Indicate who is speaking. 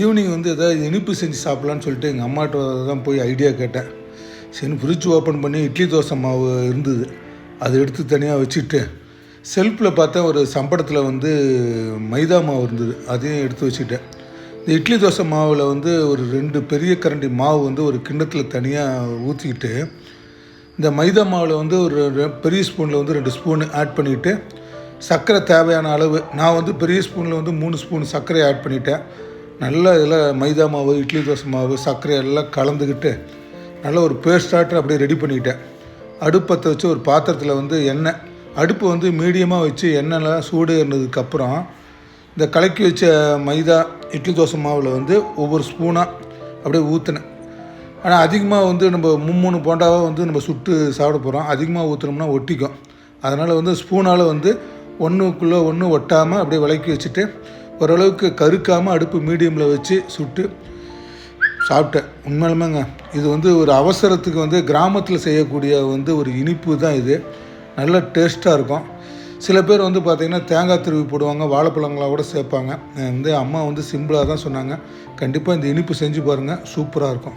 Speaker 1: Evening வந்து எதாவது இனிப்பு செஞ்சு சாப்பிட்லான்னு சொல்லிட்டு எங்கள் அம்மாட்ட தான் போய் ஐடியா கேட்டேன். சரி ஃப்ரிட்ஜ் ஓப்பன் பண்ணி இட்லி தோசை மாவு இருந்தது, அதை எடுத்து தனியாக வச்சுட்டு செல்ஃபில் பார்த்தா ஒரு சம்படத்தில் வந்து மைதா மாவு இருந்தது, அதையும் எடுத்து வச்சுட்டேன். இந்த இட்லி தோசை மாவில் வந்து ஒரு 2 பெரிய கரண்டி மாவு வந்து ஒரு கிண்ணத்தில் தனியாக ஊற்றிக்கிட்டு, இந்த மைதா மாவில் வந்து ஒரு பெரிய ஸ்பூனில் வந்து 2 ஸ்பூனு ஆட் பண்ணிவிட்டு, சர்க்கரை தேவையான அளவு, நான் வந்து பெரிய ஸ்பூனில் வந்து 3 ஸ்பூன் சர்க்கரையை ஆட் பண்ணிட்டேன். நல்லா இதில் மைதா மாவு, இட்லி தோசை மாவு, சர்க்கரை எல்லாம் கலந்துக்கிட்டு நல்லா ஒரு பேஸ்டாட்டம் அப்படியே ரெடி பண்ணிக்கிட்டேன். அடுப்பத்தை வச்சு ஒரு பாத்திரத்தில் வந்து எண்ணெய், அடுப்பு வந்து மீடியமாக வச்சு எண்ணெய்லாம் சூடு ஏறினதுக்கப்புறம் இந்த கலக்கி வச்ச மைதா இட்லி தோசை மாவில் வந்து ஒவ்வொரு ஸ்பூனாக அப்படியே ஊற்றினேன். ஆனால் அதிகமாக வந்து நம்ம 3 போண்டாவாக வந்து நம்ம சுட்டு சாப்பிட போகிறோம், அதிகமாக ஊற்றினோம்னா ஒட்டிக்கும். அதனால் வந்து ஸ்பூனால் வந்து ஒன்றுக்குள்ளே ஒன்று ஒட்டாமல் அப்படியே விளக்கி வச்சுட்டு ஓரளவுக்கு கருக்காமல் அடுப்பு மீடியமில் வச்சு சுட்டு சாப்பிட்டேன். உண்மையிலுமேங்க இது வந்து ஒரு அவசரத்துக்கு வந்து கிராமத்தில் செய்யக்கூடிய வந்து ஒரு இனிப்பு தான் இது. நல்ல டேஸ்ட்டாக இருக்கும். சில பேர் வந்து பார்த்திங்கன்னா தேங்காய் துருவி போடுவாங்க, வாழைப்பழங்களாக கூட சேர்ப்பாங்க. வந்து அம்மா வந்து சிம்பிளாக தான் சொன்னாங்க. கண்டிப்பாக இந்த இனிப்பு செஞ்சு பாருங்கள், சூப்பராக இருக்கும்.